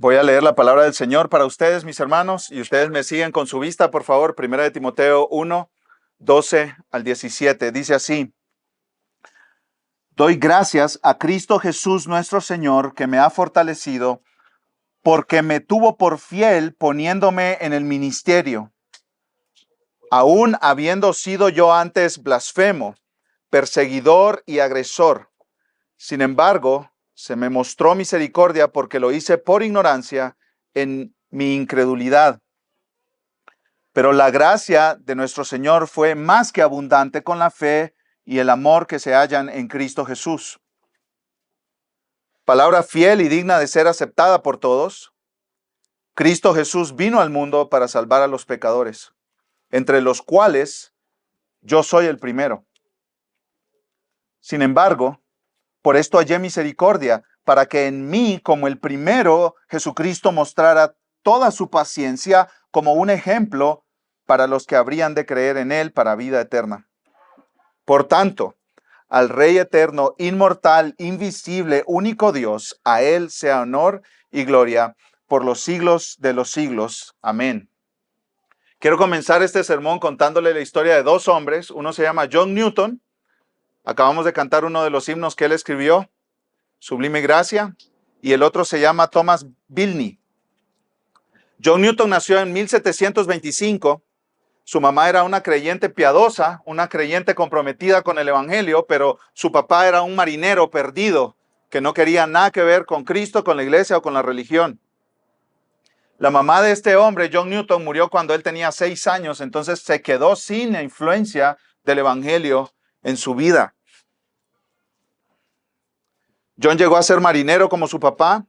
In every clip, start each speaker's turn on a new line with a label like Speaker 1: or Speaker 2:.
Speaker 1: Voy a leer la palabra del Señor para ustedes, mis hermanos, y ustedes me siguen con su vista, por favor. Primera de Timoteo 1, 12 al 17. Dice así: Doy gracias a Cristo Jesús nuestro Señor, que me ha fortalecido, porque me tuvo por fiel poniéndome en el ministerio, aun habiendo sido yo antes blasfemo, perseguidor y agresor. Sin embargo, se me mostró misericordia porque lo hice por ignorancia en mi incredulidad. Pero la gracia de nuestro Señor fue más que abundante con la fe y el amor que se hallan en Cristo Jesús. Palabra fiel y digna de ser aceptada por todos. Cristo Jesús vino al mundo para salvar a los pecadores, entre los cuales yo soy el primero. Sin embargo, por esto hallé misericordia, para que en mí, como el primero, Jesucristo mostrara toda su paciencia como un ejemplo para los que habrían de creer en él para vida eterna. Por tanto, al Rey eterno, inmortal, invisible, único Dios, a él sea honor y gloria por los siglos de los siglos. Amén. Quiero comenzar este sermón contándole la historia de dos hombres. Uno se llama John Newton. Acabamos de cantar uno de los himnos que él escribió, Sublime Gracia, y el otro se llama Thomas Bilney. John Newton nació en 1725. Su mamá era una creyente piadosa, una creyente comprometida con el evangelio, pero su papá era un marinero perdido que no quería nada que ver con Cristo, con la iglesia o con la religión. La mamá de este hombre, John Newton, murió cuando él tenía 6 años, entonces se quedó sin la influencia del evangelio en su vida. John llegó a ser marinero como su papá,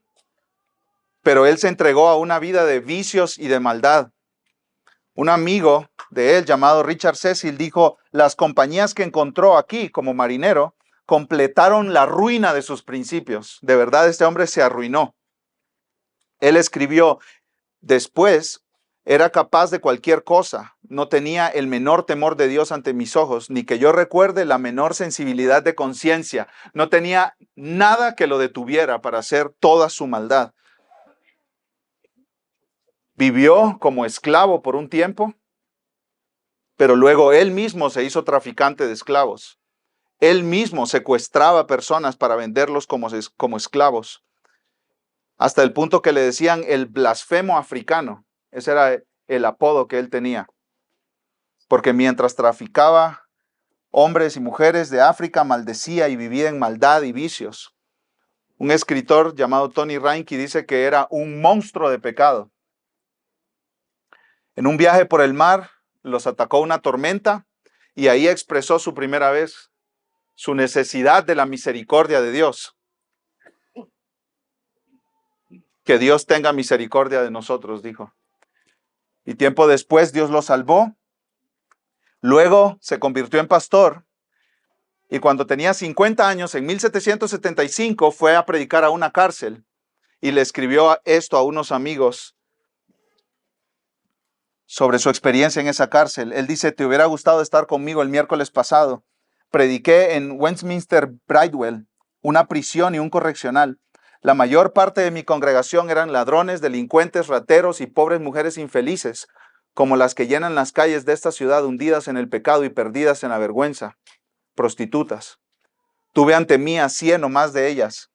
Speaker 1: pero él se entregó a una vida de vicios y de maldad. Un amigo de él llamado Richard Cecil dijo: las compañías que encontró aquí como marinero completaron la ruina de sus principios. De verdad, este hombre se arruinó. Él escribió: después era capaz de cualquier cosa, no tenía el menor temor de Dios ante mis ojos, ni que yo recuerde la menor sensibilidad de conciencia. No tenía nada que lo detuviera para hacer toda su maldad. Vivió como esclavo por un tiempo, pero luego él mismo se hizo traficante de esclavos. Él mismo secuestraba personas para venderlos como esclavos, hasta el punto que le decían el blasfemo africano. Ese era el apodo que él tenía, porque mientras traficaba hombres y mujeres de África, maldecía y vivía en maldad y vicios. Un escritor llamado Tony Reinke dice que era un monstruo de pecado. En un viaje por el mar, los atacó una tormenta y ahí expresó su primera vez su necesidad de la misericordia de Dios. Que Dios tenga misericordia de nosotros, dijo. Y tiempo después Dios lo salvó. Luego se convirtió en pastor y cuando tenía 50 años, en 1775, fue a predicar a una cárcel y le escribió esto a unos amigos sobre su experiencia en esa cárcel. Él dice: te hubiera gustado estar conmigo el miércoles pasado. Prediqué en Westminster Bridewell, una prisión y un correccional. La mayor parte de mi congregación eran ladrones, delincuentes, rateros y pobres mujeres infelices, como las que llenan las calles de esta ciudad hundidas en el pecado y perdidas en la vergüenza. Prostitutas. Tuve ante mí a 100 o más de ellas.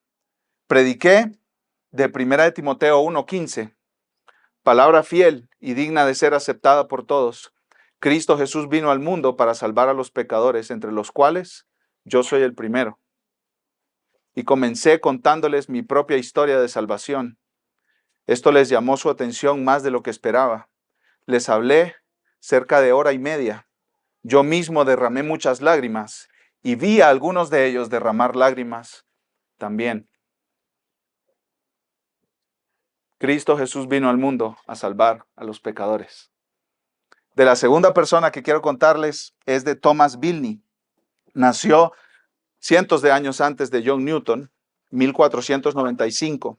Speaker 1: Prediqué de 1 de Timoteo 1:15. Palabra fiel y digna de ser aceptada por todos. Cristo Jesús vino al mundo para salvar a los pecadores, entre los cuales yo soy el primero. Y comencé contándoles mi propia historia de salvación. Esto les llamó su atención más de lo que esperaba. Les hablé cerca de 1:30. Yo mismo derramé muchas lágrimas y vi a algunos de ellos derramar lágrimas también. Cristo Jesús vino al mundo a salvar a los pecadores. De la segunda persona que quiero contarles es de Thomas Bilney. Nació cientos de años antes de John Newton, 1495.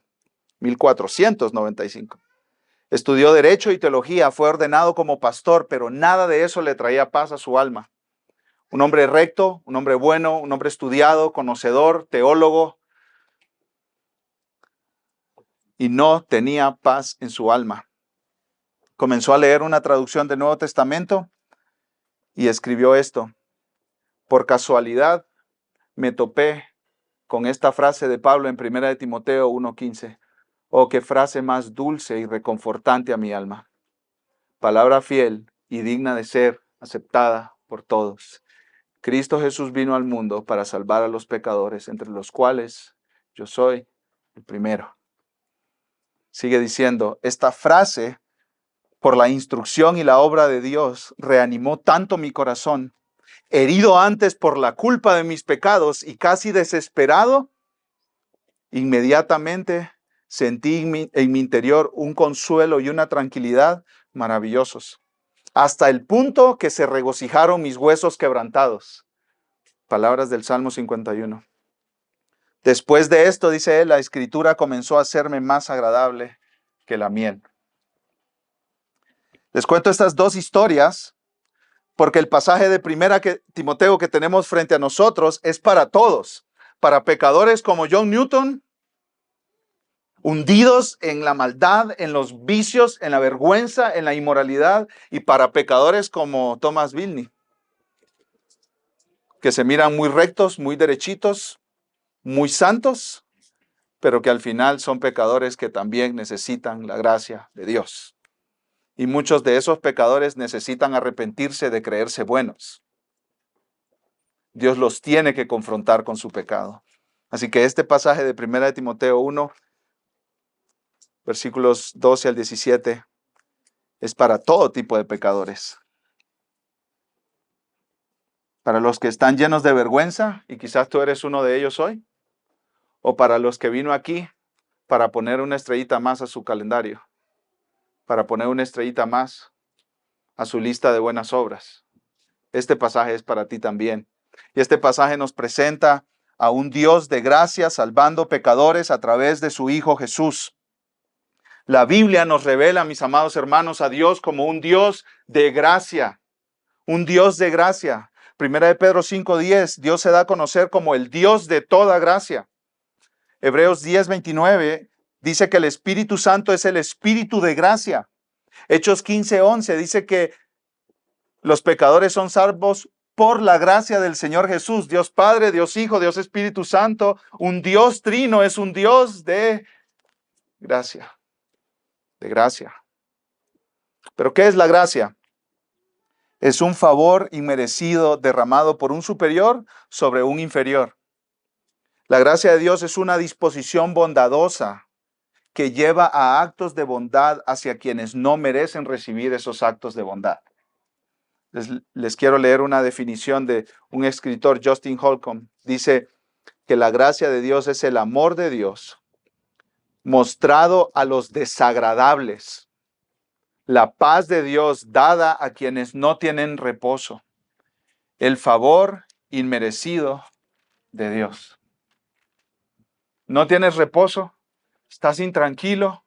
Speaker 1: Estudió Derecho y Teología, fue ordenado como pastor, pero nada de eso le traía paz a su alma. Un hombre recto, un hombre bueno, un hombre estudiado, conocedor, teólogo. y no tenía paz en su alma. Comenzó a leer una traducción del Nuevo Testamento y escribió esto: por casualidad me topé con esta frase de Pablo en 1 de Timoteo 1:15. Oh, qué frase más dulce y reconfortante a mi alma. Palabra fiel y digna de ser aceptada por todos. Cristo Jesús vino al mundo para salvar a los pecadores, entre los cuales yo soy el primero. Sigue diciendo, esta frase, por la instrucción y la obra de Dios, reanimó tanto mi corazón, herido antes por la culpa de mis pecados y casi desesperado. Inmediatamente sentí en mi interior un consuelo y una tranquilidad maravillosos, hasta el punto que se regocijaron mis huesos quebrantados. Palabras del Salmo 51. Después de esto, dice él, la escritura comenzó a hacerme más agradable que la miel. Les cuento estas dos historias porque el pasaje de 1 Timoteo que tenemos frente a nosotros es para todos, para pecadores como John Newton, hundidos en la maldad, en los vicios, en la vergüenza, en la inmoralidad, y para pecadores como Thomas Bilney, que se miran muy rectos, muy derechitos, muy santos, pero que al final son pecadores que también necesitan la gracia de Dios. Y muchos de esos pecadores necesitan arrepentirse de creerse buenos. Dios los tiene que confrontar con su pecado. Así que este pasaje de 1 de Timoteo 1, versículos 12 al 17, es para todo tipo de pecadores. Para los que están llenos de vergüenza, y quizás tú eres uno de ellos hoy, o para los que vino aquí para poner una estrellita más a su calendario, para poner una estrellita más a su lista de buenas obras. Este pasaje es para ti también. Y este pasaje nos presenta a un Dios de gracia salvando pecadores a través de su Hijo Jesús. La Biblia nos revela, mis amados hermanos, a Dios como un Dios de gracia. Un Dios de gracia. Primera de Pedro 5:10, Dios se da a conocer como el Dios de toda gracia. Hebreos 10:29 dice que el Espíritu Santo es el Espíritu de gracia. Hechos 15:11 dice que los pecadores son salvos por la gracia del Señor Jesús. Dios Padre, Dios Hijo, Dios Espíritu Santo. Un Dios trino es un Dios de gracia. De gracia. ¿Pero qué es la gracia? Es un favor inmerecido derramado por un superior sobre un inferior. La gracia de Dios es una disposición bondadosa que lleva a actos de bondad hacia quienes no merecen recibir esos actos de bondad. Les quiero leer una definición de un escritor, Justin Holcomb. Dice que la gracia de Dios es el amor de Dios mostrado a los desagradables, la paz de Dios dada a quienes no tienen reposo, el favor inmerecido de Dios. ¿No tienes reposo? ¿Estás intranquilo?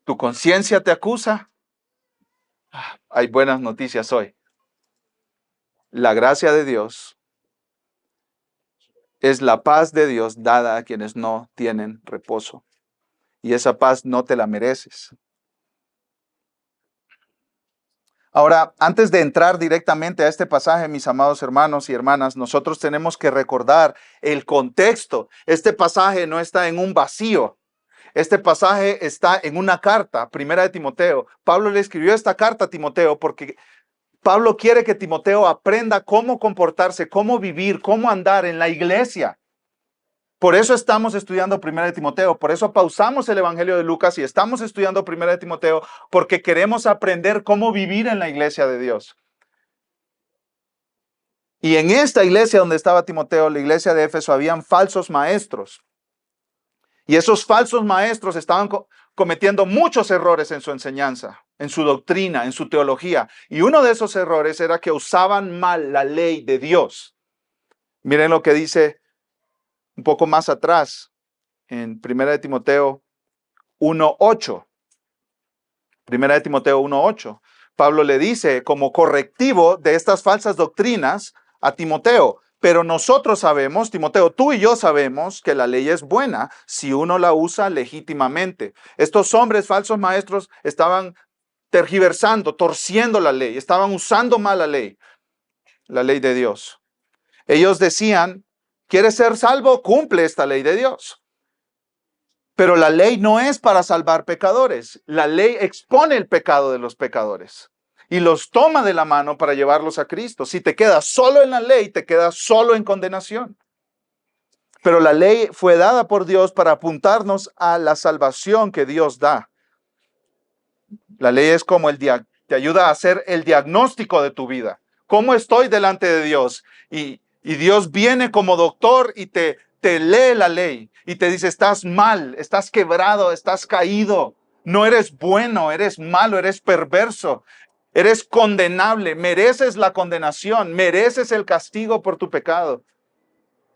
Speaker 1: ¿Tu conciencia te acusa? Hay buenas noticias hoy. La gracia de Dios es la paz de Dios dada a quienes no tienen reposo. Y esa paz no te la mereces. Ahora, antes de entrar directamente a este pasaje, mis amados hermanos y hermanas, nosotros tenemos que recordar el contexto. Este pasaje no está en un vacío. Este pasaje está en una carta, 1 de Timoteo. Pablo le escribió esta carta a Timoteo porque Pablo quiere que Timoteo aprenda cómo comportarse, cómo vivir, cómo andar en la iglesia. Por eso estamos estudiando 1 de Timoteo, por eso pausamos el Evangelio de Lucas y estamos estudiando 1 de Timoteo, porque queremos aprender cómo vivir en la iglesia de Dios. Y en esta iglesia donde estaba Timoteo, la iglesia de Éfeso, habían falsos maestros. Y esos falsos maestros estaban cometiendo muchos errores en su enseñanza, en su doctrina, en su teología. Y uno de esos errores era que usaban mal la ley de Dios. Miren lo que dice un poco más atrás, en 1 de Timoteo 1:8. 1 de Timoteo 1:8. Pablo le dice como correctivo de estas falsas doctrinas a Timoteo: Pero nosotros sabemos, Timoteo, tú y yo sabemos que la ley es buena si uno la usa legítimamente. Estos hombres falsos maestros estaban tergiversando, torciendo la ley, estaban usando mal la ley de Dios. Ellos decían, ¿quieres ser salvo? Cumple esta ley de Dios. Pero la ley no es para salvar pecadores. La ley expone el pecado de los pecadores y los toma de la mano para llevarlos a Cristo. Si te quedas solo en la ley, te quedas solo en condenación. Pero la ley fue dada por Dios para apuntarnos a la salvación que Dios da. La ley es como te ayuda a hacer el diagnóstico de tu vida. ¿Cómo estoy delante de Dios? Y Dios viene como doctor y te lee la ley y te dice, estás mal, estás quebrado, estás caído, no eres bueno, eres malo, eres perverso, eres condenable, mereces la condenación, mereces el castigo por tu pecado.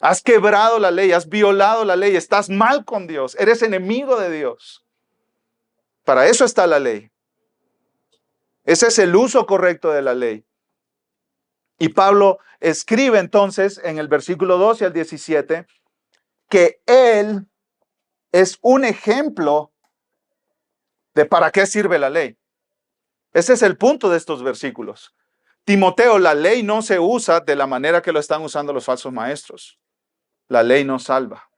Speaker 1: Has quebrado la ley, has violado la ley, estás mal con Dios, eres enemigo de Dios. Para eso está la ley. Ese es el uso correcto de la ley. Y Pablo escribe entonces en el versículo 12 al 17 que él es un ejemplo de para qué sirve la ley. Ese es el punto de estos versículos. Timoteo, la ley no se usa de la manera que lo están usando los falsos maestros. La ley no salva.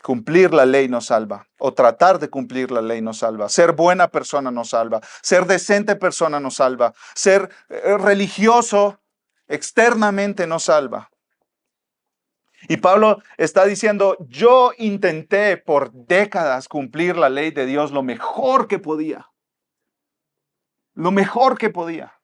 Speaker 1: Cumplir la ley no salva, o tratar de cumplir la ley no salva. Ser buena persona no salva. Ser decente persona no salva. Ser religioso externamente no salva. Y Pablo está diciendo, yo intenté por décadas cumplir la ley de Dios lo mejor que podía. Lo mejor que podía.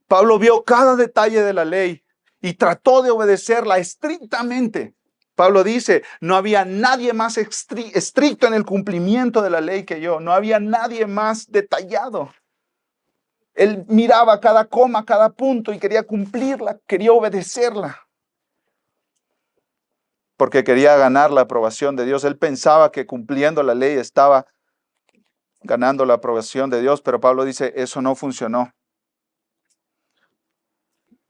Speaker 1: Pablo vio cada detalle de la ley y trató de obedecerla estrictamente. Pablo dice, no había nadie más estricto en el cumplimiento de la ley que yo. No había nadie más detallado. Él miraba cada coma, cada punto y quería cumplirla, quería obedecerla. Porque quería ganar la aprobación de Dios. Él pensaba que cumpliendo la ley estaba ganando la aprobación de Dios, pero Pablo dice, eso no funcionó.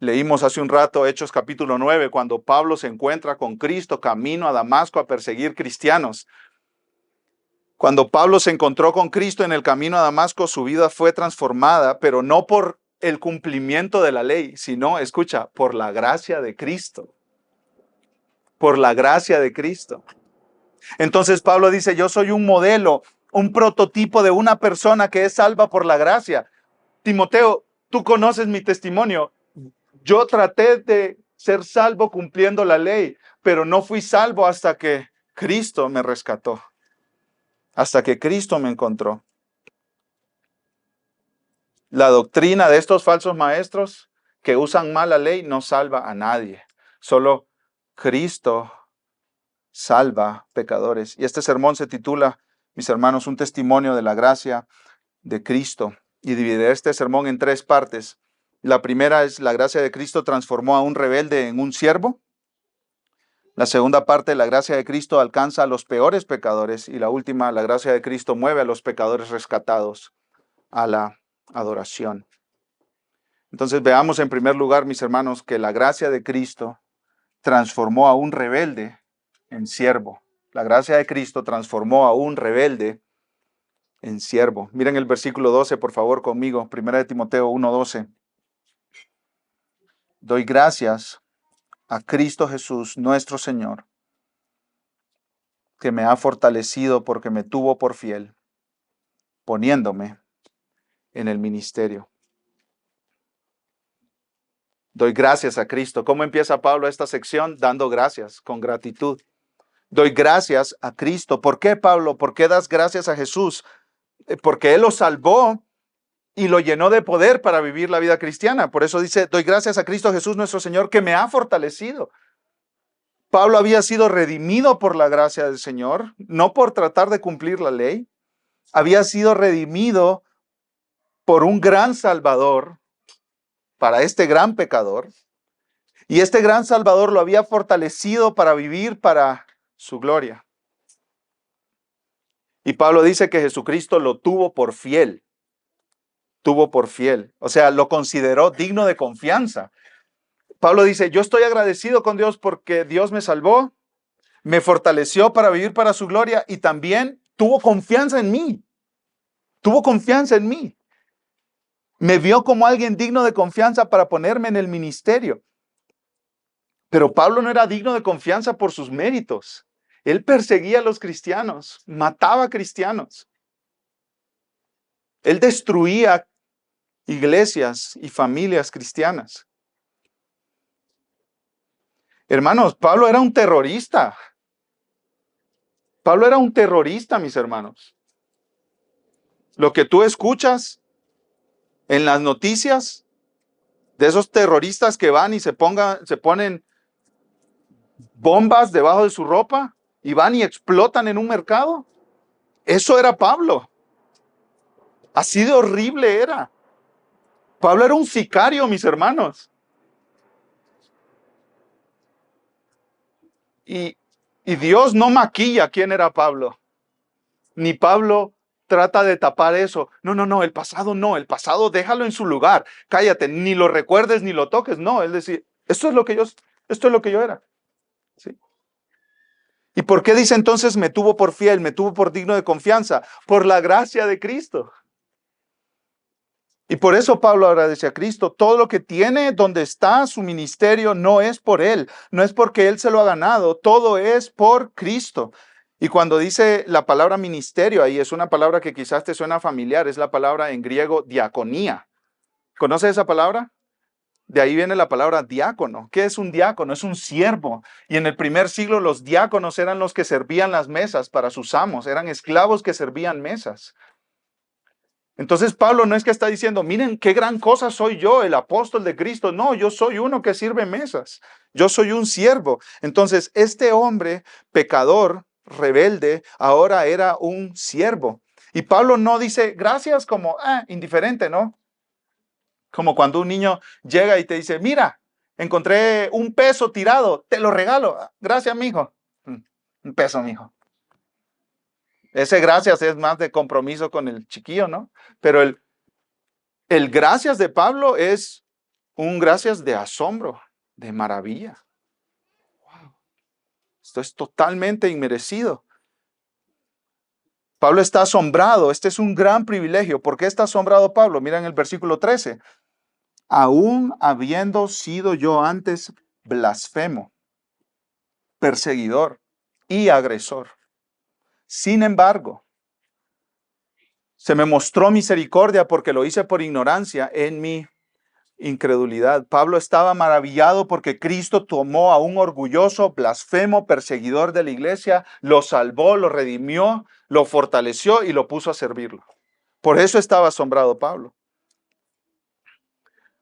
Speaker 1: Leímos hace un rato Hechos capítulo 9, cuando Pablo se encuentra con Cristo camino a Damasco a perseguir cristianos. Cuando Pablo se encontró con Cristo en el camino a Damasco, su vida fue transformada, pero no por el cumplimiento de la ley, sino, escucha, por la gracia de Cristo. Por la gracia de Cristo. Entonces Pablo dice, yo soy un modelo, un prototipo de una persona que es salva por la gracia. Timoteo, tú conoces mi testimonio. Yo traté de ser salvo cumpliendo la ley, pero no fui salvo hasta que Cristo me rescató, hasta que Cristo me encontró. La doctrina de estos falsos maestros que usan mal la ley no salva a nadie. Solo Cristo salva pecadores. Y este sermón se titula, mis hermanos, un testimonio de la gracia de Cristo. Y dividiré este sermón en 3 partes. La primera es la gracia de Cristo transformó a un rebelde en un siervo. La segunda parte, la gracia de Cristo alcanza a los peores pecadores. Y la última, la gracia de Cristo mueve a los pecadores rescatados a la adoración. Entonces veamos en primer lugar, mis hermanos, que la gracia de Cristo transformó a un rebelde en siervo. La gracia de Cristo transformó a un rebelde en siervo. Miren el versículo 12, por favor, conmigo. 1 Timoteo 1:12. Doy gracias a Cristo Jesús, nuestro Señor, que me ha fortalecido porque me tuvo por fiel, poniéndome en el ministerio. Doy gracias a Cristo. ¿Cómo empieza Pablo esta sección? Dando gracias, con gratitud. Doy gracias a Cristo. ¿Por qué, Pablo? ¿Por qué das gracias a Jesús? Porque Él lo salvó y lo llenó de poder para vivir la vida cristiana. Por eso dice, doy gracias a Cristo Jesús nuestro Señor que me ha fortalecido. Pablo había sido redimido por la gracia del Señor, no por tratar de cumplir la ley. Había sido redimido por un gran Salvador para este gran pecador. Y este gran Salvador lo había fortalecido para vivir para su gloria. Y Pablo dice que Jesucristo lo tuvo por fiel. Tuvo por fiel. O sea, lo consideró digno de confianza. Pablo dice, yo estoy agradecido con Dios porque Dios me salvó, me fortaleció para vivir para su gloria y también tuvo confianza en mí. Tuvo confianza en mí. Me vio como alguien digno de confianza para ponerme en el ministerio. Pero Pablo no era digno de confianza por sus méritos. Él perseguía a los cristianos, mataba a cristianos. Él destruía iglesias y familias cristianas. Hermanos, Pablo era un terrorista. Pablo era un terrorista, mis hermanos. Lo que tú escuchas en las noticias de esos terroristas que van y se ponen bombas debajo de su ropa y van y explotan en un mercado. Eso era Pablo. Así de horrible era. Pablo era un sicario, mis hermanos. Y Dios no maquilla quién era Pablo. Ni Pablo trata de tapar eso. No, el pasado déjalo en su lugar. Cállate, ni lo recuerdes ni lo toques. No, él decía, esto es lo que yo era. ¿Sí? ¿Y por qué dice entonces me tuvo por fiel, me tuvo por digno de confianza? Por la gracia de Cristo. Y por eso Pablo agradece a Cristo. Todo lo que tiene, donde está su ministerio, no es por él, no es porque él se lo ha ganado, todo es por Cristo. Y cuando dice la palabra ministerio, ahí es una palabra que quizás te suena familiar, es la palabra en griego diaconía. ¿Conoces esa palabra? De ahí viene la palabra diácono. ¿Qué es un diácono? Es un siervo. Y en el primer siglo los diáconos eran los que servían las mesas para sus amos, eran esclavos que servían mesas. Entonces Pablo no es que está diciendo, miren qué gran cosa soy yo, el apóstol de Cristo. No, yo soy uno que sirve mesas. Yo soy un siervo. Entonces este hombre pecador, rebelde, ahora era un siervo. Y Pablo no dice gracias como indiferente, ¿no? Como cuando un niño llega y te dice, mira, encontré un peso tirado, te lo regalo. Gracias, mijo. Un peso, mijo. Ese gracias es más de compromiso con el chiquillo, ¿no? Pero el gracias de Pablo es un gracias de asombro, de maravilla. Wow. Esto es totalmente inmerecido. Pablo está asombrado. Este es un gran privilegio. ¿Por qué está asombrado Pablo? Mira en el versículo 13. Aún habiendo sido yo antes blasfemo, perseguidor y agresor. Sin embargo, se me mostró misericordia porque lo hice por ignorancia en mi incredulidad. Pablo estaba maravillado porque Cristo tomó a un orgulloso, blasfemo, perseguidor de la iglesia, lo salvó, lo redimió, lo fortaleció y lo puso a servirlo. Por eso estaba asombrado Pablo.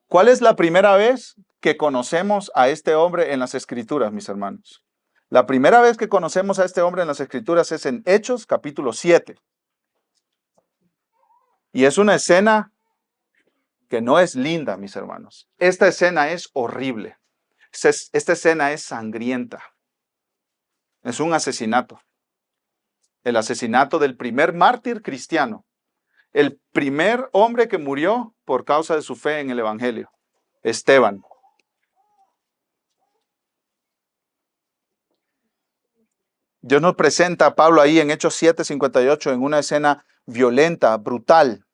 Speaker 1: ¿Cuál es la primera vez que conocemos a este hombre en las Escrituras, mis hermanos? La primera vez que conocemos a este hombre en las Escrituras es en Hechos, capítulo 7. Y es una escena que no es linda, mis hermanos. Esta escena es horrible. Esta escena es sangrienta. Es un asesinato. El asesinato del primer mártir cristiano. El primer hombre que murió por causa de su fe en el Evangelio. Esteban. Dios nos presenta a Pablo ahí en Hechos 7:58 en una escena violenta, brutal.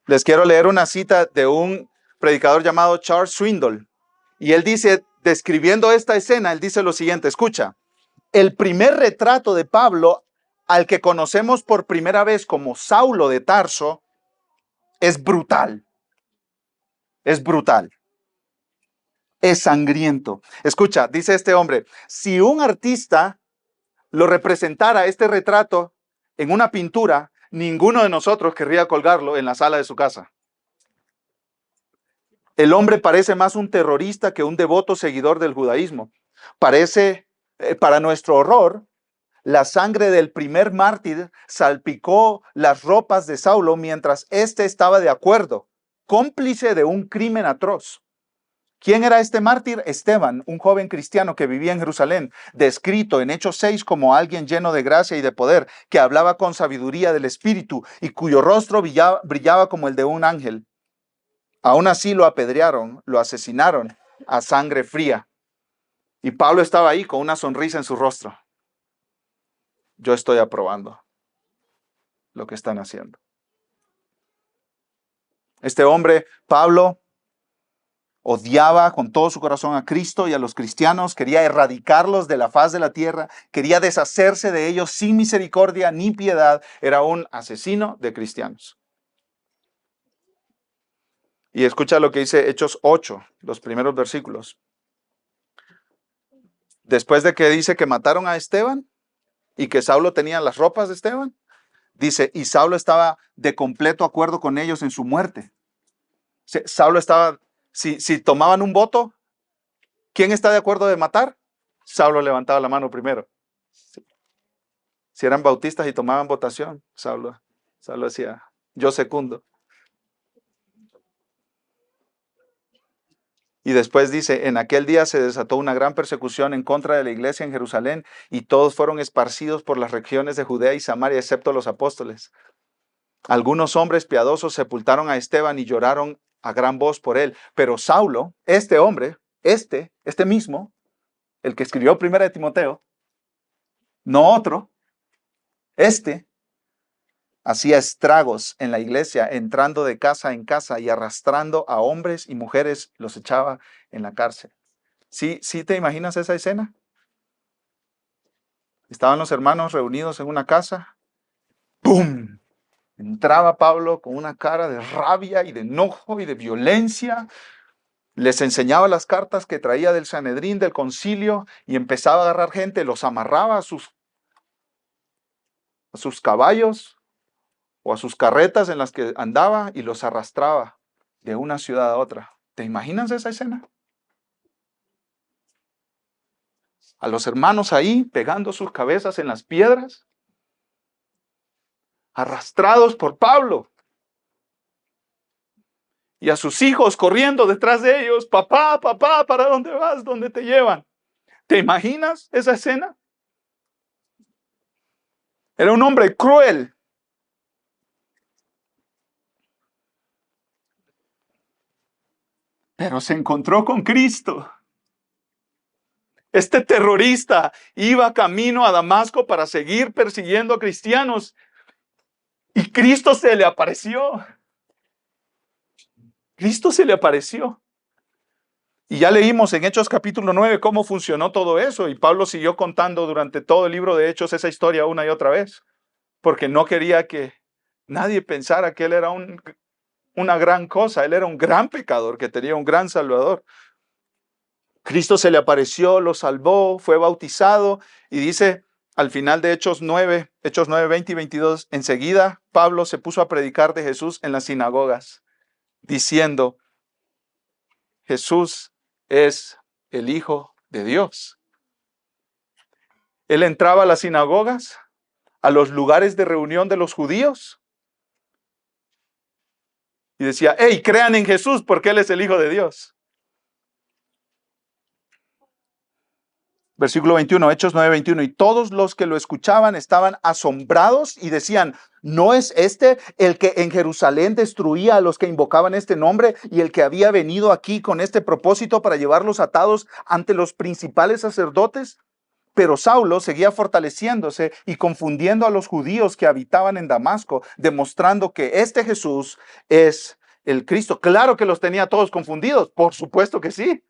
Speaker 1: Les quiero leer una cita de un predicador llamado Charles Swindoll. Y él dice, describiendo esta escena, él dice lo siguiente, escucha. El primer retrato de Pablo, al que conocemos por primera vez como Saulo de Tarso, es brutal. Es brutal. Es sangriento. Escucha, dice este hombre, si un artista lo representara este retrato en una pintura, ninguno de nosotros querría colgarlo en la sala de su casa. El hombre parece más un terrorista que un devoto seguidor del judaísmo. Parece, para nuestro horror, la sangre del primer mártir salpicó las ropas de Saulo mientras éste estaba de acuerdo, cómplice de un crimen atroz. ¿Quién era este mártir? Esteban, un joven cristiano que vivía en Jerusalén, descrito en Hechos 6 como alguien lleno de gracia y de poder, que hablaba con sabiduría del Espíritu y cuyo rostro brillaba como el de un ángel. Aún así lo apedrearon, lo asesinaron a sangre fría. Y Pablo estaba ahí con una sonrisa en su rostro. Yo estoy aprobando lo que están haciendo. Este hombre, Pablo, odiaba con todo su corazón a Cristo y a los cristianos, quería erradicarlos de la faz de la tierra, quería deshacerse de ellos sin misericordia ni piedad. Era un asesino de cristianos. Y escucha lo que dice Hechos 8, los primeros versículos. Después de que dice que mataron a Esteban y que Saulo tenía las ropas de Esteban, dice, y Saulo estaba de completo acuerdo con ellos en su muerte. Saulo estaba, si tomaban un voto, ¿quién está de acuerdo de matar? Saulo levantaba la mano primero. Si eran bautistas y tomaban votación, Saulo decía, yo secundo. Y después dice, en aquel día se desató una gran persecución en contra de la iglesia en Jerusalén y todos fueron esparcidos por las regiones de Judea y Samaria, excepto los apóstoles. Algunos hombres piadosos sepultaron a Esteban y lloraron a gran voz por él. Pero Saulo, este hombre, este mismo, el que escribió Primera de Timoteo, no otro, hacía estragos en la iglesia, entrando de casa en casa y arrastrando a hombres y mujeres, los echaba en la cárcel. ¿Sí te imaginas esa escena? Estaban los hermanos reunidos en una casa. ¡Pum! Entraba Pablo con una cara de rabia y de enojo y de violencia. Les enseñaba las cartas que traía del Sanedrín, del concilio, y empezaba a agarrar gente, los amarraba a sus caballos o a sus carretas en las que andaba y los arrastraba de una ciudad a otra. ¿Te imaginas esa escena? A los hermanos ahí pegando sus cabezas en las piedras, arrastrados por Pablo. Y a sus hijos corriendo detrás de ellos. Papá, papá, ¿para dónde vas? ¿Dónde te llevan? ¿Te imaginas esa escena? Era un hombre cruel. Pero se encontró con Cristo. Este terrorista iba camino a Damasco para seguir persiguiendo a cristianos. Y Cristo se le apareció. Cristo se le apareció. Y ya leímos en Hechos capítulo 9 cómo funcionó todo eso. Y Pablo siguió contando durante todo el libro de Hechos esa historia una y otra vez. Porque no quería que nadie pensara que él era una gran cosa. Él era un gran pecador que tenía un gran salvador. Cristo se le apareció, lo salvó, fue bautizado. Y dice al final de Hechos 9, 20 y 22, enseguida Pablo se puso a predicar de Jesús en las sinagogas, diciendo, Jesús es el Hijo de Dios. Él entraba a las sinagogas, a los lugares de reunión de los judíos, y decía, hey, crean en Jesús porque Él es el Hijo de Dios. Versículo 21, Hechos 9, 21. Y todos los que lo escuchaban estaban asombrados y decían, ¿no es este el que en Jerusalén destruía a los que invocaban este nombre y el que había venido aquí con este propósito para llevarlos atados ante los principales sacerdotes? Pero Saulo seguía fortaleciéndose y confundiendo a los judíos que habitaban en Damasco, demostrando que este Jesús es el Cristo. Claro que los tenía todos confundidos, por supuesto que sí.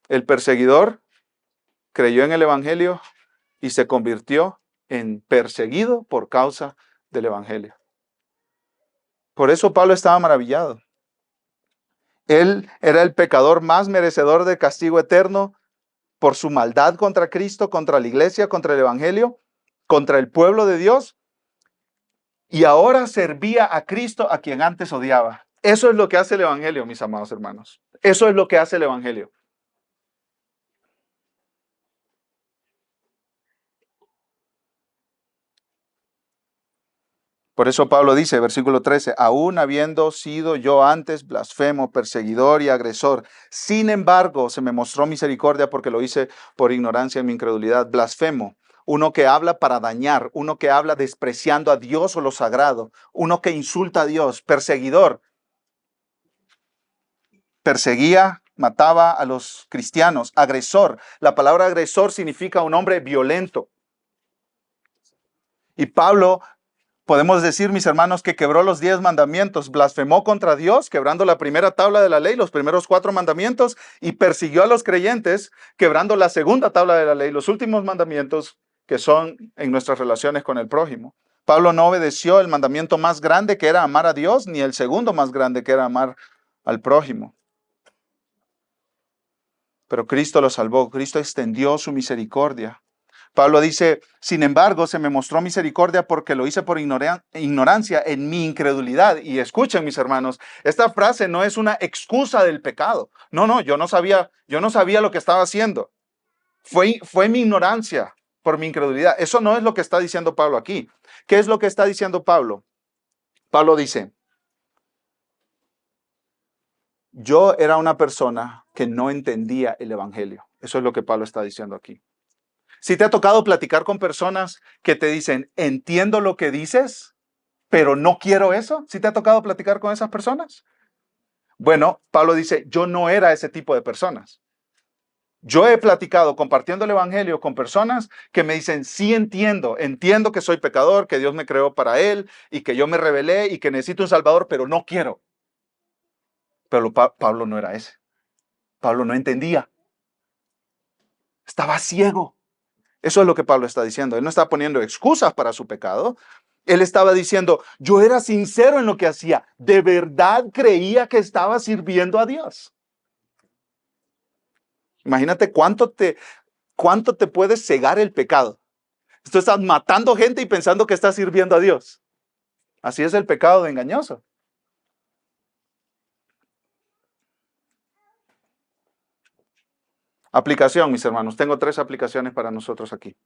Speaker 1: El perseguidor creyó en el evangelio y se convirtió en perseguido por causa del evangelio. Por eso Pablo estaba maravillado. Él era el pecador más merecedor de castigo eterno por su maldad contra Cristo, contra la iglesia, contra el evangelio, contra el pueblo de Dios. Y ahora servía a Cristo a quien antes odiaba. Eso es lo que hace el evangelio, mis amados hermanos. Eso es lo que hace el evangelio. Por eso Pablo dice, versículo 13, aún habiendo sido yo antes blasfemo, perseguidor y agresor, sin embargo se me mostró misericordia porque lo hice por ignorancia en mi incredulidad. Blasfemo, uno que habla para dañar, uno que habla despreciando a Dios o lo sagrado, uno que insulta a Dios, perseguidor. Perseguía, mataba a los cristianos, agresor. La palabra agresor significa un hombre violento. Y Pablo, podemos decir, mis hermanos, que quebró los 10 mandamientos, blasfemó contra Dios, quebrando la primera tabla de la ley, los primeros 4 mandamientos, y persiguió a los creyentes, quebrando la segunda tabla de la ley, los últimos mandamientos, que son en nuestras relaciones con el prójimo. Pablo no obedeció el mandamiento más grande, que era amar a Dios, ni el segundo más grande, que era amar al prójimo. Pero Cristo lo salvó, Cristo extendió su misericordia. Pablo dice, sin embargo, se me mostró misericordia porque lo hice por ignorancia en mi incredulidad. Y escuchen, mis hermanos, esta frase no es una excusa del pecado. No, yo no sabía lo que estaba haciendo. Fue mi ignorancia por mi incredulidad. Eso no es lo que está diciendo Pablo aquí. ¿Qué es lo que está diciendo Pablo? Pablo dice, yo era una persona que no entendía el evangelio. Eso es lo que Pablo está diciendo aquí. Si te ha tocado platicar con personas que te dicen, entiendo lo que dices, pero no quiero eso. ¿Sí te ha tocado platicar con esas personas? Bueno, Pablo dice, yo no era ese tipo de personas. Yo he platicado compartiendo el evangelio con personas que me dicen, sí entiendo que soy pecador, que Dios me creó para él y que yo me rebelé y que necesito un salvador, pero no quiero. Pero Pablo no era ese. Pablo no entendía. Estaba ciego. Eso es lo que Pablo está diciendo. Él no está poniendo excusas para su pecado. Él estaba diciendo, yo era sincero en lo que hacía. De verdad creía que estaba sirviendo a Dios. Imagínate cuánto te puede cegar el pecado. Tú estás matando gente y pensando que estás sirviendo a Dios. Así es el pecado de engañoso. Aplicación, mis hermanos. Tengo 3 aplicaciones para nosotros aquí.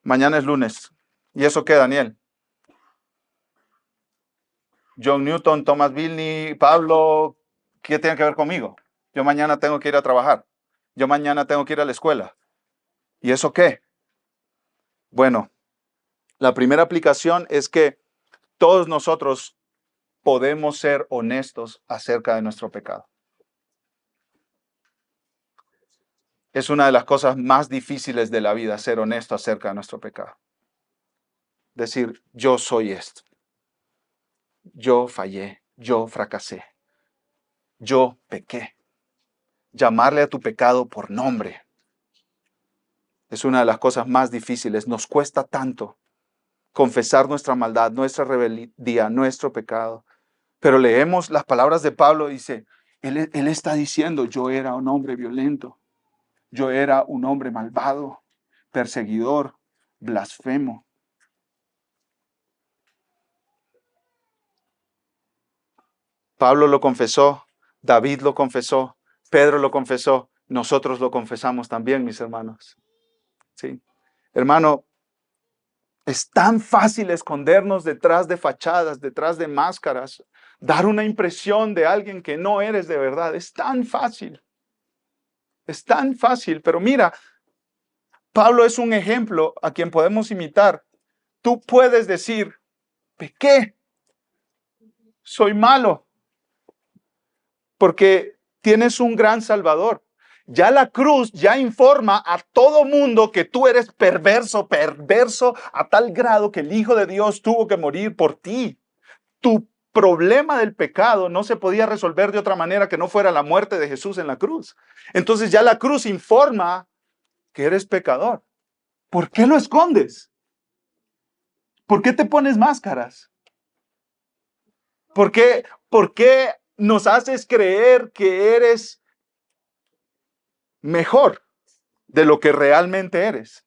Speaker 1: Mañana es lunes. ¿Y eso qué, Daniel? John Newton, Thomas Bilney, Pablo, ¿qué tiene que ver conmigo? Yo mañana tengo que ir a trabajar. Yo mañana tengo que ir a la escuela. ¿Y eso qué? Bueno, la primera aplicación es que todos nosotros podemos ser honestos acerca de nuestro pecado. Es una de las cosas más difíciles de la vida, ser honesto acerca de nuestro pecado. Decir, yo soy esto. Yo fallé, yo fracasé, yo pequé. Llamarle a tu pecado por nombre es una de las cosas más difíciles. Nos cuesta tanto confesar nuestra maldad, nuestra rebeldía, nuestro pecado. Pero leemos las palabras de Pablo y dice, él está diciendo, yo era un hombre violento, yo era un hombre malvado, perseguidor, blasfemo. Pablo lo confesó, David lo confesó, Pedro lo confesó, nosotros lo confesamos también, mis hermanos. ¿Sí? Hermano, es tan fácil escondernos detrás de fachadas, detrás de máscaras, dar una impresión de alguien que no eres de verdad. Es tan fácil. Es tan fácil. Pero mira, Pablo es un ejemplo a quien podemos imitar. Tú puedes decir, pequé, soy malo, porque tienes un gran Salvador. Ya la cruz ya informa a todo mundo que tú eres perverso a tal grado que el Hijo de Dios tuvo que morir por ti. Tu problema del pecado no se podía resolver de otra manera que no fuera la muerte de Jesús en la cruz. Entonces ya la cruz informa que eres pecador. ¿Por qué lo escondes? ¿Por qué te pones máscaras? ¿Por qué nos haces creer que eres mejor de lo que realmente eres?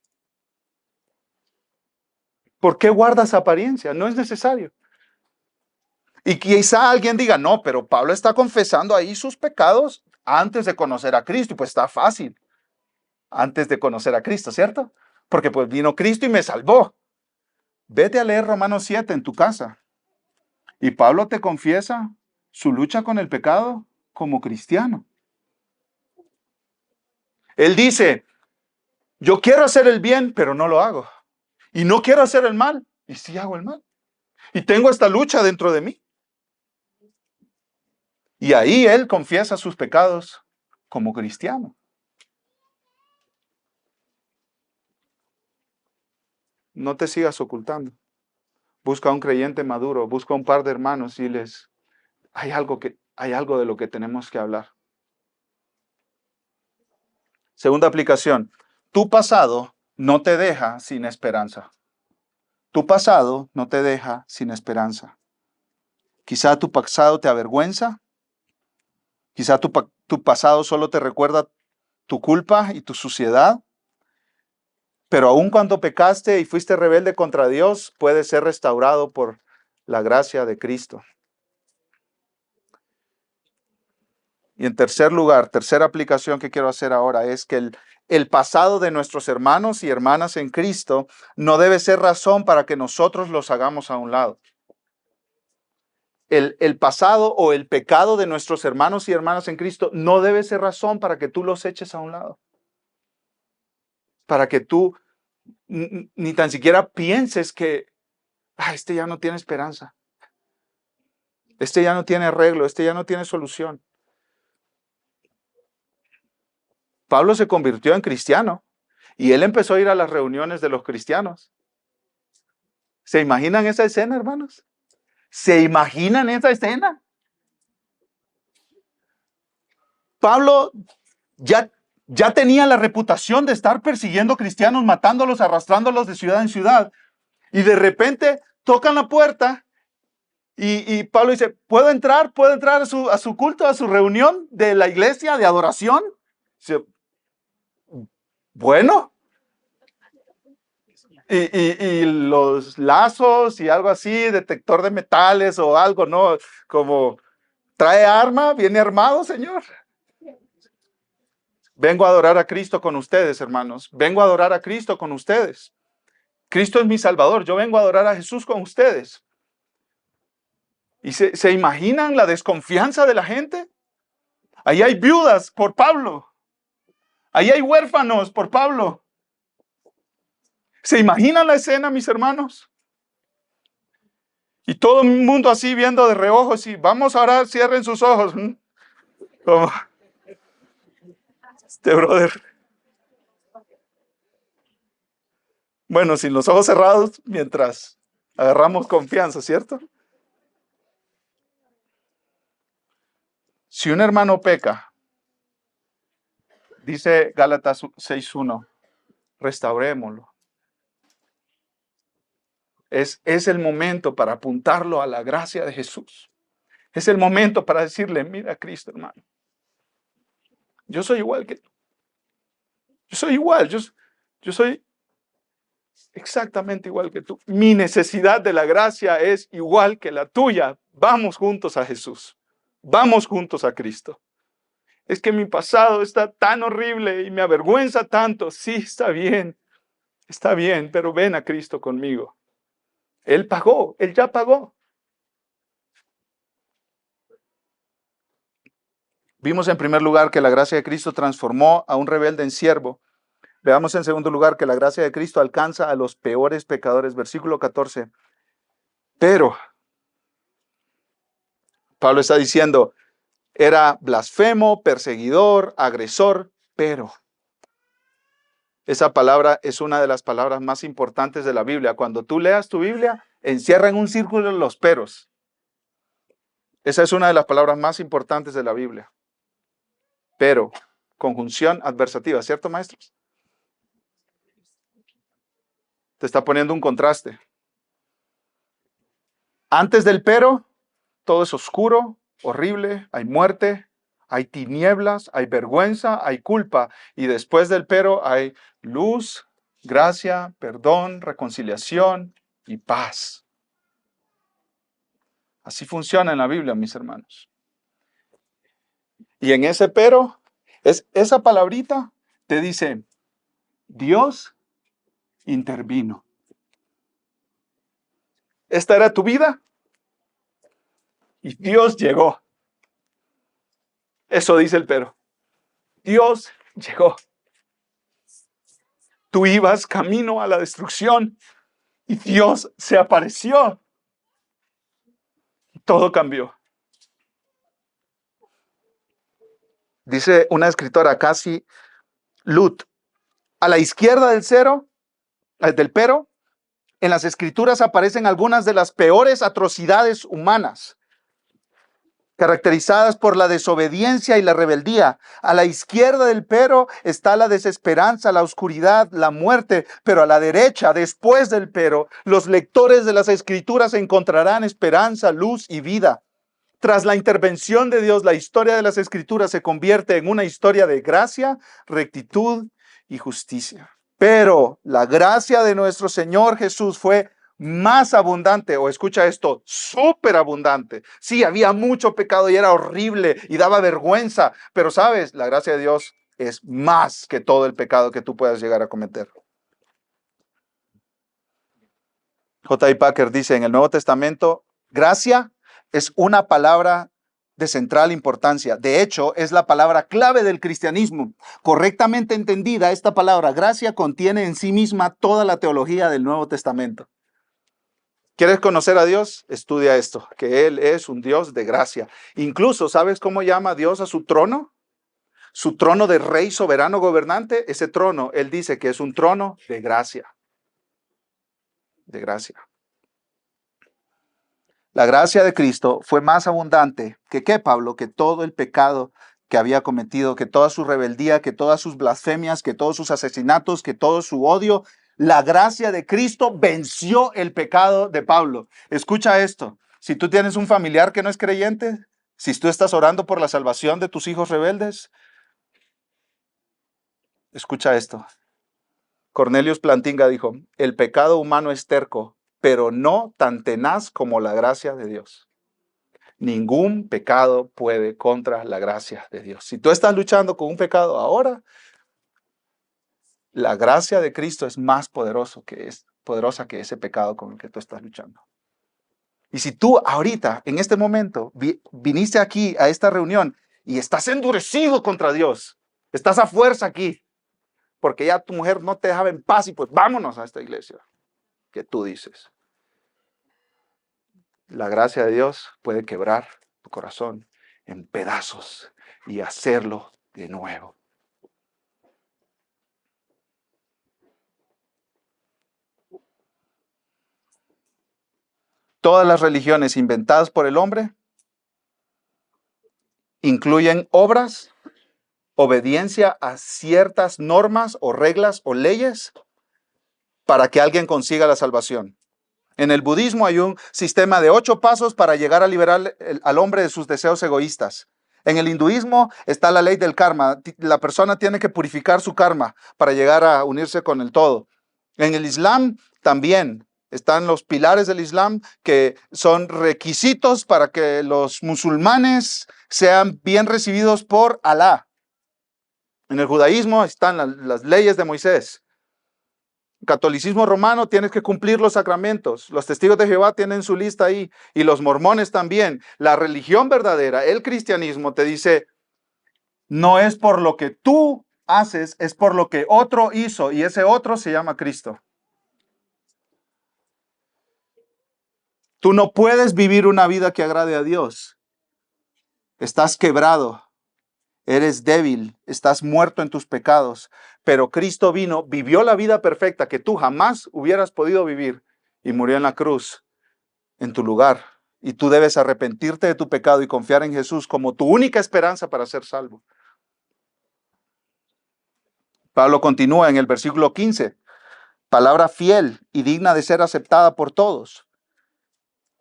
Speaker 1: ¿Por qué guardas apariencia? No es necesario. Y quizá alguien diga, no, pero Pablo está confesando ahí sus pecados antes de conocer a Cristo. Y pues está fácil, antes de conocer a Cristo, ¿cierto? Porque pues vino Cristo y me salvó. Vete a leer Romanos 7 en tu casa. Y Pablo te confiesa su lucha con el pecado como cristiano. Él dice, Yo quiero hacer el bien, pero no lo hago. Y no quiero hacer el mal, y sí hago el mal. Y tengo esta lucha dentro de mí. Y ahí él confiesa sus pecados como cristiano. No te sigas ocultando. Busca a un creyente maduro, busca a un par de hermanos y hay algo de lo que tenemos que hablar. Segunda aplicación, tu pasado no te deja sin esperanza. Tu pasado no te deja sin esperanza. Quizá tu pasado te avergüenza, quizá tu pasado solo te recuerda tu culpa y tu suciedad, pero aun cuando pecaste y fuiste rebelde contra Dios, puedes ser restaurado por la gracia de Cristo. Y en tercer lugar, tercera aplicación que quiero hacer ahora es que el pasado de nuestros hermanos y hermanas en Cristo no debe ser razón para que nosotros los hagamos a un lado. El pasado o el pecado de nuestros hermanos y hermanas en Cristo no debe ser razón para que tú los eches a un lado. Para que tú ni tan siquiera pienses que este ya no tiene esperanza. Este ya no tiene arreglo, este ya no tiene solución. Pablo se convirtió en cristiano y él empezó a ir a las reuniones de los cristianos. ¿Se imaginan esa escena, hermanos? ¿Se imaginan esa escena? Pablo ya tenía la reputación de estar persiguiendo cristianos, matándolos, arrastrándolos de ciudad en ciudad. Y de repente tocan la puerta y Pablo dice, ¿puedo entrar? ¿Puedo entrar a su culto, a su reunión de la iglesia de adoración? Dice, bueno. Y los lazos y algo así, detector de metales o algo, ¿no? Como, ¿trae arma? ¿Viene armado, Señor? Vengo a adorar a Cristo con ustedes, hermanos. Vengo a adorar a Cristo con ustedes. Cristo es mi Salvador. Yo vengo a adorar a Jesús con ustedes. ¿Y se imaginan la desconfianza de la gente? Ahí hay viudas por Pablo. Ahí hay huérfanos por Pablo. ¿Se imaginan la escena, mis hermanos? Y todo el mundo así viendo de reojo, así, vamos a orar, cierren sus ojos. Como, este brother. Bueno, sin los ojos cerrados, mientras agarramos confianza, ¿cierto? Si un hermano peca, dice Gálatas 6:1, restaurémoslo. Es el momento para apuntarlo a la gracia de Jesús. Es el momento para decirle, mira Cristo, hermano. Yo soy igual que tú. Yo soy igual, yo soy exactamente igual que tú. Mi necesidad de la gracia es igual que la tuya. Vamos juntos a Jesús. Vamos juntos a Cristo. Es que mi pasado está tan horrible y me avergüenza tanto. Sí, está bien, pero ven a Cristo conmigo. Él pagó, Él ya pagó. Vimos en primer lugar que la gracia de Cristo transformó a un rebelde en siervo. Veamos en segundo lugar que la gracia de Cristo alcanza a los peores pecadores. Versículo 14. Pero, Pablo está diciendo, era blasfemo, perseguidor, agresor, pero. Esa palabra es una de las palabras más importantes de la Biblia. Cuando tú leas tu Biblia, encierra en un círculo los peros. Esa es una de las palabras más importantes de la Biblia. Pero, conjunción adversativa, ¿cierto, maestros? Te está poniendo un contraste. Antes del pero, todo es oscuro, horrible, hay muerte, hay tinieblas, hay vergüenza, hay culpa. Y después del pero hay luz, gracia, perdón, reconciliación y paz. Así funciona en la Biblia, mis hermanos. Y en ese pero, esa palabrita te dice, Dios intervino. Esta era tu vida y Dios llegó. Eso dice el pero. Dios llegó. tú ibas camino a la destrucción y Dios se apareció. Todo cambió. Dice una escritora, Cassie Lut, a la izquierda del pero, en las escrituras aparecen algunas de las peores atrocidades humanas, caracterizadas por la desobediencia y la rebeldía. A la izquierda del pero está la desesperanza, la oscuridad, la muerte, pero a la derecha, después del pero, los lectores de las escrituras encontrarán esperanza, luz y vida. Tras la intervención de Dios, la historia de las escrituras se convierte en una historia de gracia, rectitud y justicia. Pero la gracia de nuestro Señor Jesús fue más abundante, o escucha esto, súper abundante. Sí, había mucho pecado y era horrible y daba vergüenza, pero sabes, la gracia de Dios es más que todo el pecado que tú puedas llegar a cometer. J. I. Packer dice en el Nuevo Testamento, gracia es una palabra de central importancia. De hecho, es la palabra clave del cristianismo. Correctamente entendida, esta palabra gracia contiene en sí misma toda la teología del Nuevo Testamento. ¿Quieres conocer a Dios? Estudia esto, que Él es un Dios de gracia. Incluso, ¿sabes cómo llama Dios a su trono? Su trono de rey soberano gobernante, ese trono, Él dice que es un trono de gracia. De gracia. La gracia de Cristo fue más abundante que ¿qué, Pablo? Que todo el pecado que había cometido, que toda su rebeldía, que todas sus blasfemias, que todos sus asesinatos, que todo su odio. La gracia de Cristo venció el pecado de Pablo. Escucha esto. Si tú tienes un familiar que no es creyente, si tú estás orando por la salvación de tus hijos rebeldes, escucha esto. Cornelius Plantinga dijo, el pecado humano es terco, pero no tan tenaz como la gracia de Dios. Ningún pecado puede contra la gracia de Dios. Si tú estás luchando con un pecado ahora, la gracia de Cristo es más poderosa que ese pecado con el que tú estás luchando. Y si tú ahorita, en este momento, viniste aquí a esta reunión y estás endurecido contra Dios, estás a fuerza aquí, porque ya tu mujer no te dejaba en paz y pues vámonos a esta iglesia, que tú dices. La gracia de Dios puede quebrar tu corazón en pedazos y hacerlo de nuevo. Todas las religiones inventadas por el hombre incluyen obras, obediencia a ciertas normas o reglas o leyes para que alguien consiga la salvación. En el budismo hay un sistema de 8 pasos para llegar a liberar al hombre de sus deseos egoístas. En el hinduismo está la ley del karma. La persona tiene que purificar su karma para llegar a unirse con el todo. En el Islam también están los pilares del Islam que son requisitos para que los musulmanes sean bien recibidos por Alá. En el judaísmo están las leyes de Moisés. Catolicismo romano tienes que cumplir los sacramentos. Los testigos de Jehová tienen su lista ahí y los mormones también. La religión verdadera, el cristianismo, te dice, no es por lo que tú haces, es por lo que otro hizo y ese otro se llama Cristo. Tú no puedes vivir una vida que agrade a Dios. Estás quebrado. Eres débil, estás muerto en tus pecados, pero Cristo vino, vivió la vida perfecta que tú jamás hubieras podido vivir y murió en la cruz en tu lugar. Y tú debes arrepentirte de tu pecado y confiar en Jesús como tu única esperanza para ser salvo. Pablo continúa en el versículo 15, palabra fiel y digna de ser aceptada por todos.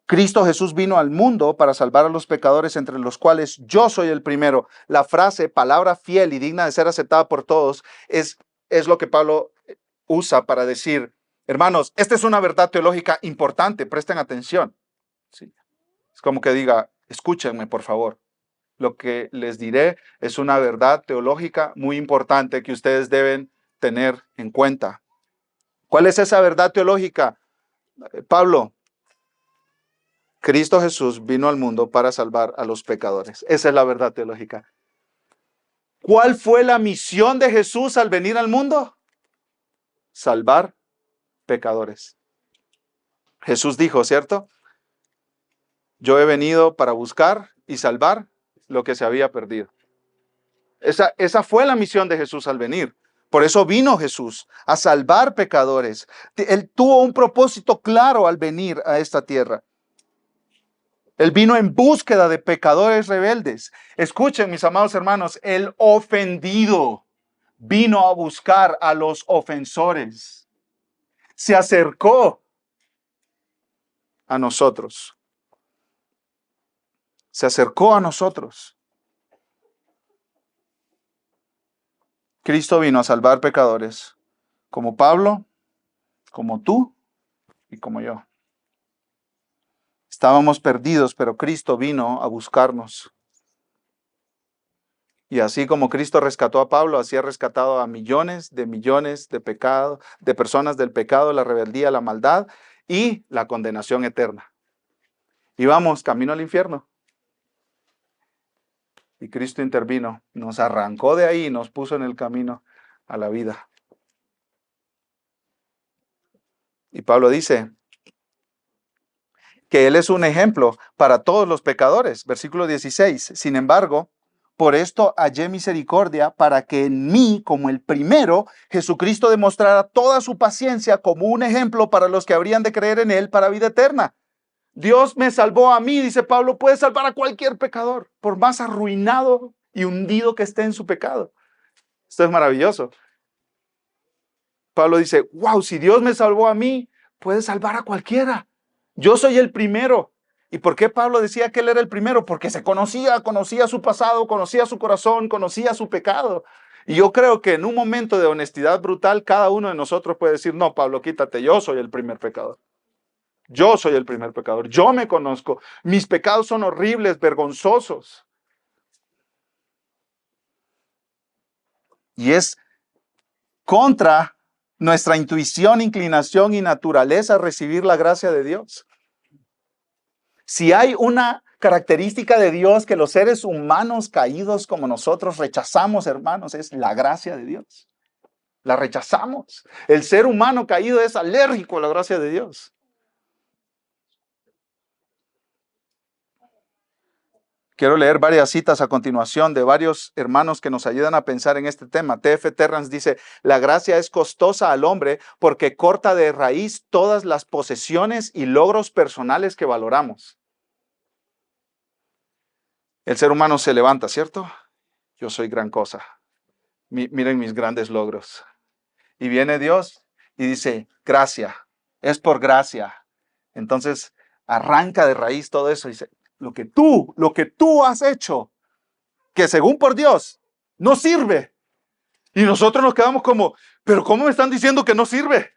Speaker 1: Cristo Jesús vino al mundo para salvar a los pecadores, entre los cuales yo soy el primero. La frase, palabra fiel y digna de ser aceptada por todos, es lo que Pablo usa para decir, hermanos, esta es una verdad teológica importante, presten atención. Sí. Es como que diga, escúchenme por favor. Lo que les diré es una verdad teológica muy importante que ustedes deben tener en cuenta. ¿Cuál es esa verdad teológica, Pablo? Cristo Jesús vino al mundo para salvar a los pecadores. Esa es la verdad teológica. ¿Cuál fue la misión de Jesús al venir al mundo? salvar pecadores. Jesús dijo, ¿cierto? Yo he venido para buscar y salvar lo que se había perdido. Esa fue la misión de Jesús al venir. Por eso vino Jesús, a salvar pecadores. Él tuvo un propósito claro al venir a esta tierra. Él vino en búsqueda de pecadores rebeldes. Escuchen, mis amados hermanos, el ofendido vino a buscar a los ofensores. Se acercó a nosotros. Se acercó a nosotros. Cristo vino a salvar pecadores, como Pablo, como tú y como yo. Estábamos perdidos, pero Cristo vino a buscarnos. Y así como Cristo rescató a Pablo, así ha rescatado a millones de pecados, de personas del pecado, la rebeldía, la maldad y la condenación eterna. Íbamos camino al infierno. Y Cristo intervino, nos arrancó de ahí y nos puso en el camino a la vida. Y Pablo dice que Él es un ejemplo para todos los pecadores. Versículo 16. Sin embargo, por esto hallé misericordia para que en mí, como el primero, Jesucristo demostrara toda su paciencia como un ejemplo para los que habrían de creer en Él para vida eterna. Dios me salvó a mí, dice Pablo, puede salvar a cualquier pecador, por más arruinado y hundido que esté en su pecado. Esto es maravilloso. Pablo dice, wow, si Dios me salvó a mí, puede salvar a cualquiera. Yo soy el primero. ¿Y por qué Pablo decía que él era el primero? Porque se conocía su pasado, conocía su corazón, conocía su pecado. Y yo creo que en un momento de honestidad brutal, cada uno de nosotros puede decir, no, Pablo, quítate, yo soy el primer pecador. Yo soy el primer pecador, yo me conozco, mis pecados son horribles, vergonzosos. Y es contra nuestra intuición, inclinación y naturaleza recibir la gracia de Dios. Si hay una característica de Dios que los seres humanos caídos como nosotros rechazamos, hermanos, es la gracia de Dios. La rechazamos. El ser humano caído es alérgico a la gracia de Dios. Quiero leer varias citas a continuación de varios hermanos que nos ayudan a pensar en este tema. T.F. Terrance dice, la gracia es costosa al hombre porque corta de raíz todas las posesiones y logros personales que valoramos. El ser humano se levanta, ¿cierto? Yo soy gran cosa. Miren mis grandes logros. Y viene Dios y dice, gracia, es por gracia. Entonces arranca de raíz todo eso y dice, lo que tú has hecho, que según por Dios, no sirve. Y nosotros nos quedamos como, pero ¿cómo me están diciendo que no sirve?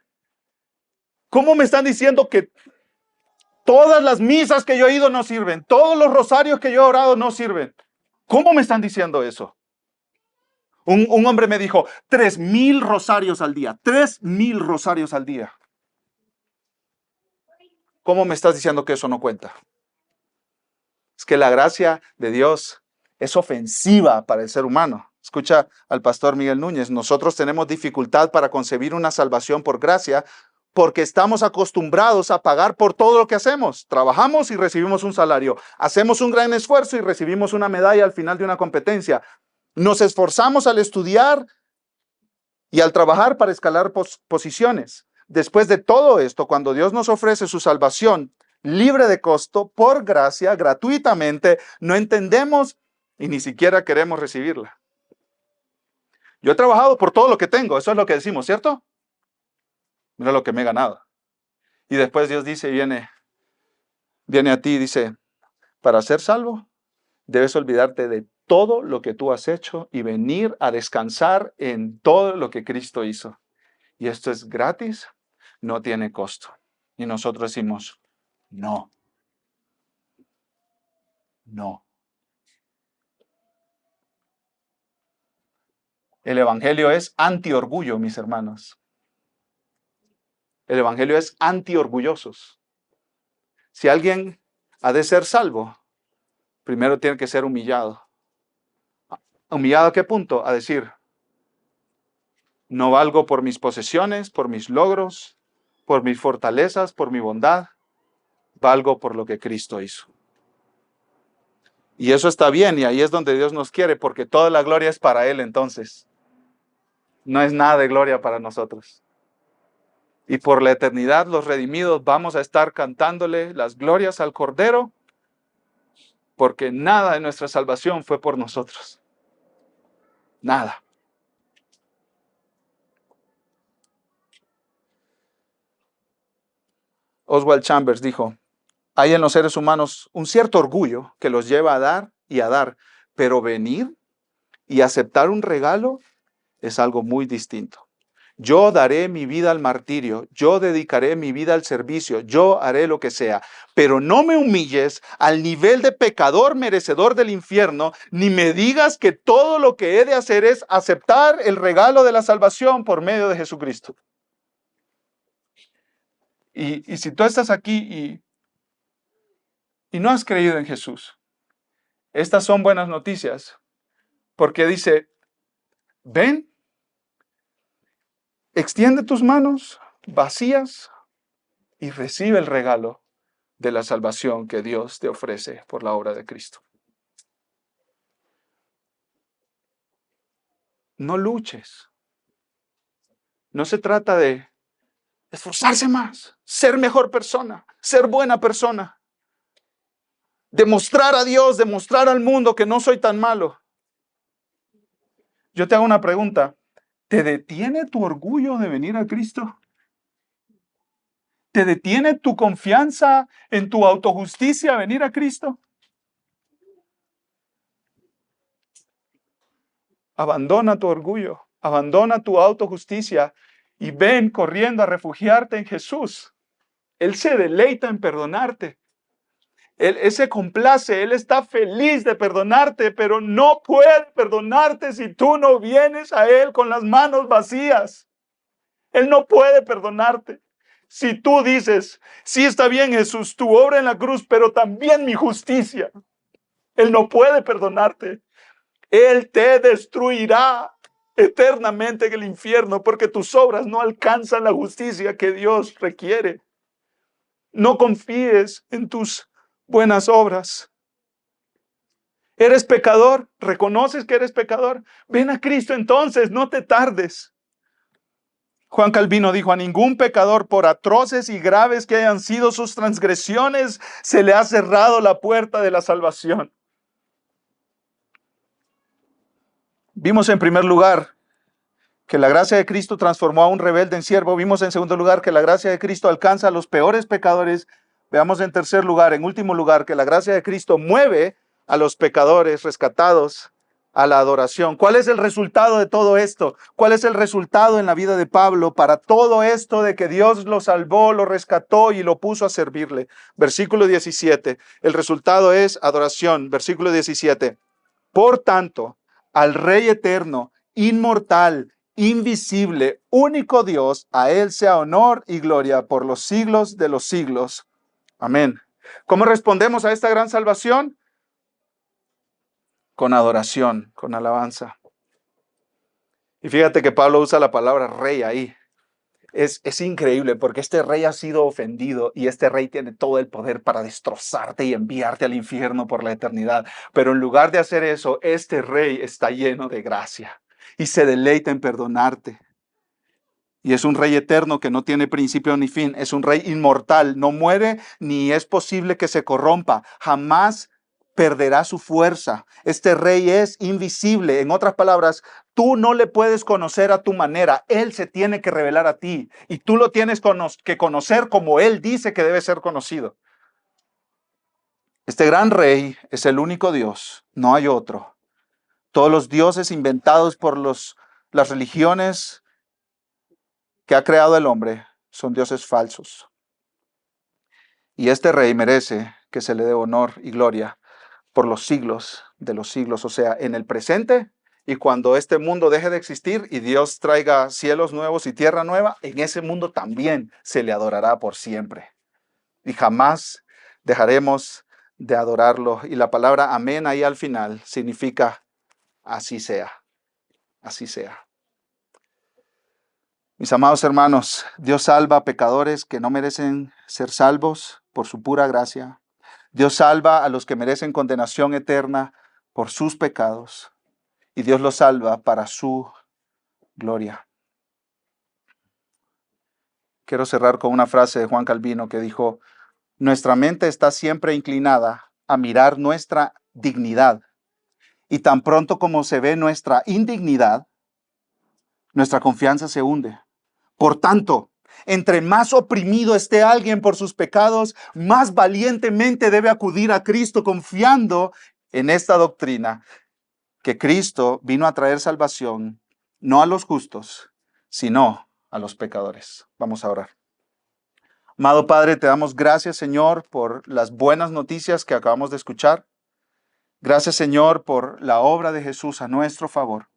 Speaker 1: ¿Cómo me están diciendo que todas las misas que yo he ido no sirven? Todos los rosarios que yo he orado no sirven. ¿Cómo me están diciendo eso? Un hombre me dijo, 3,000 rosarios al día, 3,000 rosarios al día. ¿Cómo me estás diciendo que eso no cuenta? Es que la gracia de Dios es ofensiva para el ser humano. Escucha al pastor Miguel Núñez. Nosotros tenemos dificultad para concebir una salvación por gracia porque estamos acostumbrados a pagar por todo lo que hacemos. Trabajamos y recibimos un salario. Hacemos un gran esfuerzo y recibimos una medalla al final de una competencia. Nos esforzamos al estudiar y al trabajar para escalar posiciones. Después de todo esto, cuando Dios nos ofrece su salvación libre de costo, por gracia, gratuitamente, no entendemos y ni siquiera queremos recibirla. Yo he trabajado por todo lo que tengo, eso es lo que decimos, ¿cierto? Mira lo que me he ganado. Y después Dios dice, viene a ti y dice, para ser salvo, debes olvidarte de todo lo que tú has hecho y venir a descansar en todo lo que Cristo hizo. Y esto es gratis, no tiene costo. Y nosotros decimos, no. No. El evangelio es anti-orgullo, mis hermanos. El evangelio es anti-orgullosos. Si alguien ha de ser salvo, primero tiene que ser humillado. ¿Humillado a qué punto? A decir, No valgo por mis posesiones, por mis logros, por mis fortalezas, por mi bondad. Valgo por lo que Cristo hizo. Y eso está bien, y ahí es donde Dios nos quiere, porque toda la gloria es para Él entonces. No es nada de gloria para nosotros. Y por la eternidad los redimidos vamos a estar cantándole las glorias al Cordero, porque nada de nuestra salvación fue por nosotros. Nada. Oswald Chambers dijo, hay en los seres humanos un cierto orgullo que los lleva a dar y a dar, pero venir y aceptar un regalo es algo muy distinto. Yo daré mi vida al martirio, yo dedicaré mi vida al servicio, yo haré lo que sea, pero no me humilles al nivel de pecador merecedor del infierno, ni me digas que todo lo que he de hacer es aceptar el regalo de la salvación por medio de Jesucristo. Y si tú estás aquí y no has creído en Jesús, estas son buenas noticias, porque dice, ven, extiende tus manos vacías y recibe el regalo de la salvación que Dios te ofrece por la obra de Cristo. No luches. No se trata de esforzarse más, ser mejor persona, ser buena persona, demostrar a Dios, demostrar al mundo que no soy tan malo. Yo te hago una pregunta. ¿Te detiene tu orgullo de venir a Cristo? ¿Te detiene tu confianza en tu autojusticia a venir a Cristo? Abandona tu orgullo, abandona tu autojusticia y ven corriendo a refugiarte en Jesús. Él se deleita en perdonarte. Él se complace, Él está feliz de perdonarte, pero no puede perdonarte si tú no vienes a Él con las manos vacías. Él no puede perdonarte. Si tú dices, sí está bien Jesús, tu obra en la cruz, pero también mi justicia. Él no puede perdonarte. Él te destruirá eternamente en el infierno porque tus obras no alcanzan la justicia que Dios requiere. No confíes en tus buenas obras. ¿Eres pecador? ¿Reconoces que eres pecador? Ven a Cristo entonces, no te tardes. Juan Calvino dijo, a ningún pecador, por atroces y graves que hayan sido sus transgresiones, se le ha cerrado la puerta de la salvación. Vimos en primer lugar que la gracia de Cristo transformó a un rebelde en siervo. Vimos en segundo lugar que la gracia de Cristo alcanza a los peores pecadores. Veamos en tercer lugar, en último lugar, que la gracia de Cristo mueve a los pecadores rescatados a la adoración. ¿Cuál es el resultado de todo esto? ¿Cuál es el resultado en la vida de Pablo para todo esto de que Dios lo salvó, lo rescató y lo puso a servirle? Versículo 17. El resultado es adoración. Versículo 17. Por tanto, al Rey eterno, inmortal, invisible, único Dios, a Él sea honor y gloria por los siglos de los siglos. Amén. ¿Cómo respondemos a esta gran salvación? Con adoración, con alabanza. Y fíjate que Pablo usa la palabra rey ahí. Es increíble porque este rey ha sido ofendido y este rey tiene todo el poder para destrozarte y enviarte al infierno por la eternidad. Pero en lugar de hacer eso, este rey está lleno de gracia y se deleita en perdonarte. Y es un rey eterno que no tiene principio ni fin. Es un rey inmortal, no muere ni es posible que se corrompa. Jamás perderá su fuerza. Este rey es invisible. En otras palabras, tú no le puedes conocer a tu manera. Él se tiene que revelar a ti. Y tú lo tienes que conocer como Él dice que debe ser conocido. Este gran rey es el único Dios. No hay otro. Todos los dioses inventados por las religiones que ha creado el hombre son dioses falsos. Y este rey merece que se le dé honor y gloria por los siglos de los siglos, o sea, en el presente y cuando este mundo deje de existir y Dios traiga cielos nuevos y tierra nueva, en ese mundo también se le adorará por siempre. Y jamás dejaremos de adorarlo. Y la palabra amén ahí al final significa así sea, así sea. Mis amados hermanos, Dios salva a pecadores que no merecen ser salvos por su pura gracia. Dios salva a los que merecen condenación eterna por sus pecados. Y Dios los salva para su gloria. Quiero cerrar con una frase de Juan Calvino que dijo: nuestra mente está siempre inclinada a mirar nuestra dignidad. Y tan pronto como se ve nuestra indignidad, nuestra confianza se hunde. Por tanto, entre más oprimido esté alguien por sus pecados, más valientemente debe acudir a Cristo confiando en esta doctrina, que Cristo vino a traer salvación, no a los justos, sino a los pecadores. Vamos a orar. Amado Padre, te damos gracias, Señor, por las buenas noticias que acabamos de escuchar. Gracias, Señor, por la obra de Jesús a nuestro favor.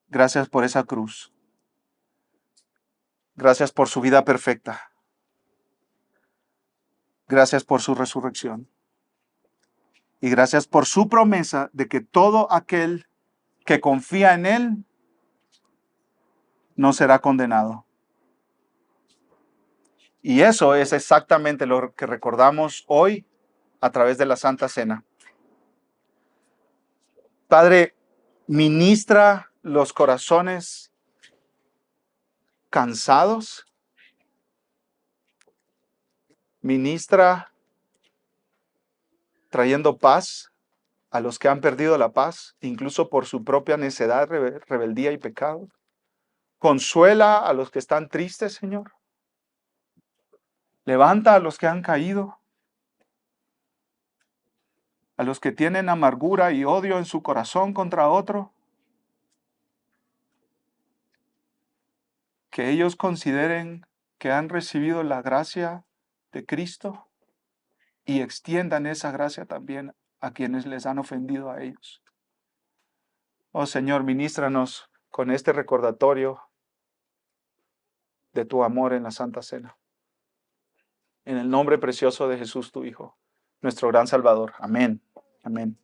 Speaker 1: Gracias por esa cruz. Gracias por su vida perfecta. Gracias por su resurrección. Y gracias por su promesa de que todo aquel que confía en Él no será condenado. Y eso es exactamente lo que recordamos hoy a través de la Santa Cena. Padre, ministra los corazones cansados. Ministra trayendo paz a los que han perdido la paz, incluso por su propia necedad, rebeldía y pecado. Consuela a los que están tristes, Señor. Levanta a los que han caído, a los que tienen amargura y odio en su corazón contra otro. Que ellos consideren que han recibido la gracia de Cristo y extiendan esa gracia también a quienes les han ofendido a ellos. Oh Señor, ministranos con este recordatorio de tu amor en la Santa Cena. En el nombre precioso de Jesús, tu Hijo, nuestro gran Salvador. Amén. Amén.